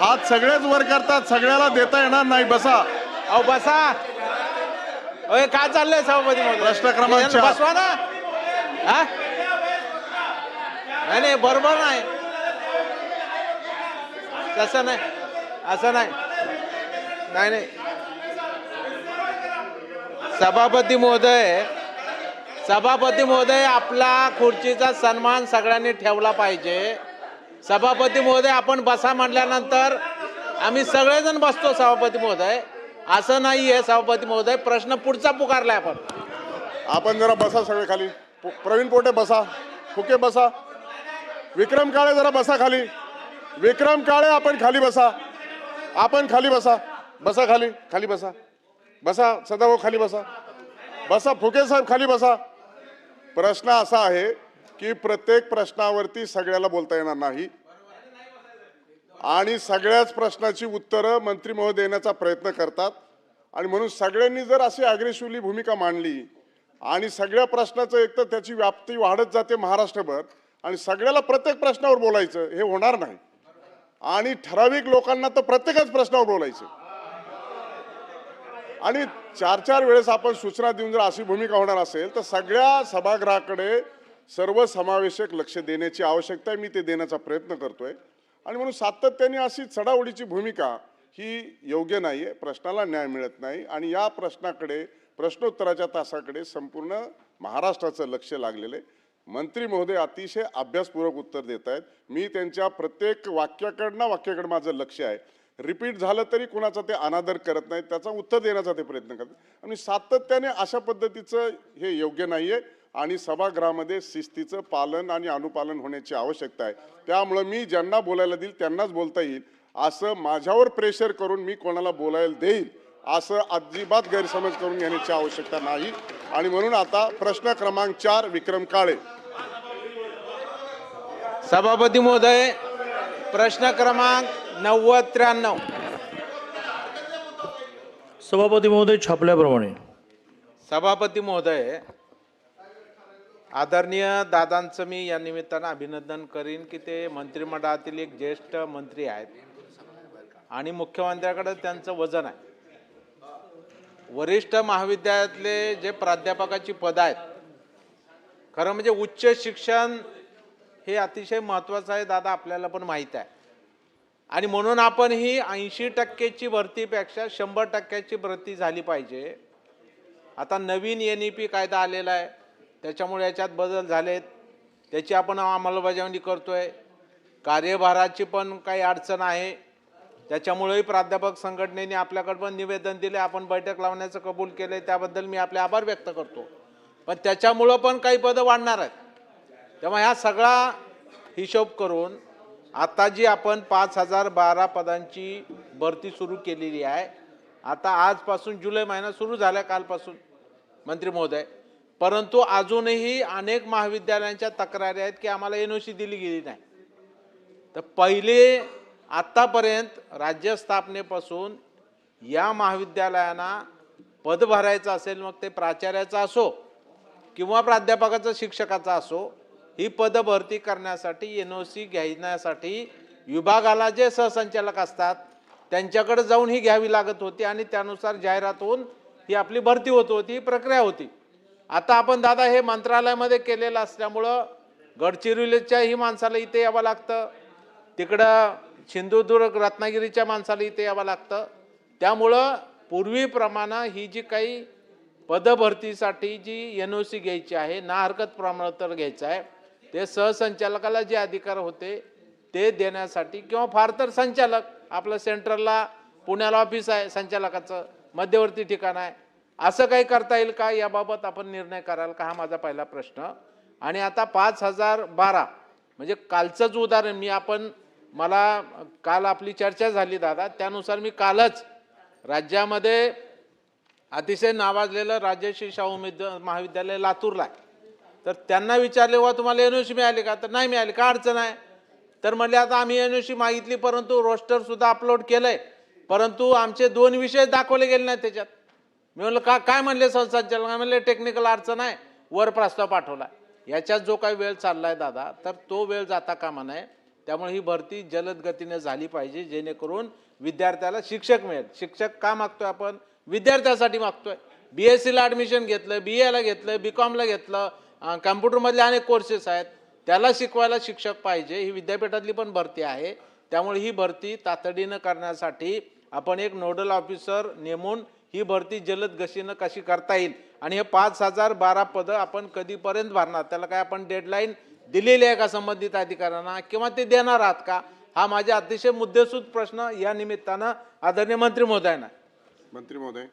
हात सगळेच वर करतात, सगळ्याला देता येणार नाही. बसा. अहो बसा. ओय काय चाललंय सभापती महोदय? प्रश्न क्रमांक 4. बसवा ना. हा नाही बरोबर नाही, तसं नाही, असं नाही. नाही नाही सभापती महोदय आपला खुर्चीचा सन्मान सगळ्यांनी ठेवला पाहिजे. सभापती महोदय आपण बसा म्हटल्यानंतर आम्ही सगळेजण बसतो. सभापती महोदय असं नाहीये. सभापती महोदय प्रश्न पुढचा पुकारलाय आपण. आपण जरा बसा सगळे खाली. प्रवीण पोटे बसा, फुके बसा, विक्रम काळे जरा बसा खाली. विक्रम काळे आपण खाली बसा, आपण खाली बसा. बसा खाली, खाली बसा. बसा सदाभाऊ खाली बसा. बसा फुके साहेब खाली बसा. प्रश्न असा आहे की प्रत्येक प्रश्नावरती सगळ्याला बोलता येणार नाही आणि सगळ्याच प्रश्नाची उत्तरं मंत्री महोदय देण्याचा प्रयत्न करतात आणि म्हणून सगळ्यांनी जर अशी अग्रेसिव्हली भूमिका मांडली आणि सगळ्या प्रश्नाचं एक तर त्याची व्याप्ती वाढत जाते महाराष्ट्रभर आणि सगळ्याला प्रत्येक प्रश्नावर बोलायचं हे होणार नाही आणि ठराविक लोकांना तर प्रत्येकच प्रश्नावर बोलायचं आणि 4-4 वेळेस आपण सूचना देऊन जर अशी भूमिका होणार असेल तर सगळ्या सभागृहाकडे सर्वसमावेशक लक्ष देण्याची आवश्यकता आहे. मी ते देण्याचा प्रयत्न करतोय आणि म्हणून सातत्याने अशी चढाओढीची भूमिका ही योग्य नाही आहे. प्रश्नाला न्याय मिळत नाही आणि या प्रश्नाकडे प्रश्नोत्तराच्या तासाकडे संपूर्ण महाराष्ट्राचं लक्ष लागलेलं आहे. मंत्री महोदय अतिशय अभ्यासपूर्वक उत्तर देत आहेत. मी त्यांच्या प्रत्येक वाक्याकडे माझं लक्ष आहे. रिपीट झालं तरी कोणाचा ते अनादर करत नाहीत, त्याचा उत्तर देण्याचा ते प्रयत्न करतात आणि सातत्याने अशा पद्धतीचं हे योग्य नाही आहे आणि सभागृहामध्ये शिस्तीचं पालन आणि अनुपालन होण्याची आवश्यकता आहे. त्यामुळे मी ज्यांना बोलायला देईल त्यांनाच बोलता येईल, असं माझ्यावर प्रेशर करून मी कोणाला बोलायला देईल असं अजिबात गैरसमज करून घेण्याची आवश्यकता नाही आणि म्हणून आता प्रश्न क्रमांक 4 विक्रम काळे. सभापती महोदय प्रश्न क्रमांक 90-93. सभापती महोदय छापल्याप्रमाणे. सभापती महोदय आदरणीय दादांचं मी या निमित्तानं अभिनंदन करीन की ते मंत्रिमंडळातील एक ज्येष्ठ मंत्री आहेत आणि मुख्यमंत्र्याकडे त्यांचं वजन आहे. वरिष्ठ महाविद्यालयातले जे प्राध्यापकाची पद आहेत, खरं म्हणजे उच्च शिक्षण हे अतिशय महत्त्वाचं आहे दादा, आपल्याला पण माहीत आहे आणि म्हणून आपण ही 80% भरतीपेक्षा 100% भरती झाली पाहिजे. आता नवीन NEP कायदा आलेला आहे, त्याच्यामुळे याच्यात बदल झालेत, त्याची आपण अंमलबजावणी करतोय. कार्यभाराची पण काही अडचण आहे, त्याच्यामुळेही प्राध्यापक संघटनेने आपल्याकडे पण निवेदन दिले, आपण बैठक लावण्याचं कबूल केले, त्याबद्दल मी आपले आभार व्यक्त करतो. पण त्याच्यामुळं पण काही पदं वाढणार आहेत. तेव्हा ह्या सगळा हिशोब करून आता जी आपण 5012 पदांची भरती सुरू केलेली आहे, आता आजपासून जुलै महिना सुरू झाला कालपासून मंत्री महोदय, परंतु अजूनही अनेक महाविद्यालयांच्या तक्रारी आहेत की आम्हाला NOC दिली गेली नाही. तर पहिले आत्तापर्यंत राज्य स्थापनेपासून या महाविद्यालयांना पद भरायचं असेल, मग ते प्राचार्याचं असो किंवा प्राध्यापकाचं शिक्षकाचा असो, ही पद भरती करण्यासाठी NOC घेण्यासाठी विभागाला जे सहसंचालक असतात त्यांच्याकडे जाऊन ही घ्यावी लागत होती आणि त्यानुसार जाहिरात होऊन ही आपली भरती होत होती, ही प्रक्रिया होती. आता आपण दादा हे मंत्रालयामध्ये केलेलं असल्यामुळं गडचिरोलीच्या ही माणसाला इथे यावं लागतं, तिकडं सिंधुदुर्ग रत्नागिरीच्या माणसाला इथे यावं लागतं. त्यामुळं पूर्वीप्रमाणे ही जी काही पदभरतीसाठी जी NOC घ्यायची आहे, ना हरकत प्रमाणपत्र घ्यायचं आहे, ते सहसंचालकाला जे अधिकार होते ते देण्यासाठी किंवा फार तर संचालक आपलं सेंट्रलला पुण्याला ऑफिस आहे संचालकाचं, मध्यवर्ती ठिकाण आहे, असं काही करता येईल का याबाबत आपण निर्णय कराल का, हा माझा पहिला प्रश्न. आणि आता 5012 म्हणजे कालचंच उदाहरण मला काल आपली चर्चा झाली दादा, त्यानुसार मी कालच राज्यामध्ये अतिशय नावाजलेलं राजश्री शाहू महाविद्यालय लातूरला आहे, तर त्यांना विचारले वा तुम्हाला NOC मिळाली का, तर नाही मिळाली. का अडचण आहे, तर म्हणले आता आम्ही NOC मागितली परंतु रोस्टर सुद्धा अपलोड केलंय, परंतु आमचे 2 विषय दाखवले गेले नाही त्याच्यात. मी म्हणलं काय म्हणले संचालक, म्हणले टेक्निकल अडचण आहे, वर प्रस्ताव पाठवला. याच्यात जो काही वेळ चाललाय दादा, तर तो वेळ जाता कामा नये. त्यामुळे ही भरती जलद गतीने झाली पाहिजे, जेणेकरून विद्यार्थ्याला शिक्षक मिळेल. शिक्षक का मागतोय आपण? विद्यार्थ्यासाठी मागतोय. BSc-ला ॲडमिशन घेतलं, BA-ला घेतलं, BCom-ला घेतलं, कम्प्युटरमधले अनेक कोर्सेस आहेत, त्याला शिकवायला शिक्षक पाहिजे. ही विद्यापीठातली पण भरती आहे. त्यामुळे ही भरती तातडीनं करण्यासाठी आपण एक नोडल ऑफिसर नेमून ही भरती जलद गतीनं कशी करता येईल आणि हे 5012 पदं आपण कधीपर्यंत भरणार, त्याला काय आपण डेडलाईन दिलेली आहे का संबंधित अधिकाऱ्यांना, किंवा ते देणार आहात का? हा माझा अतिशय मुद्देसूद प्रश्न या निमित्तानं आदरणीय मंत्री महोदयांना. मंत्री महोदय.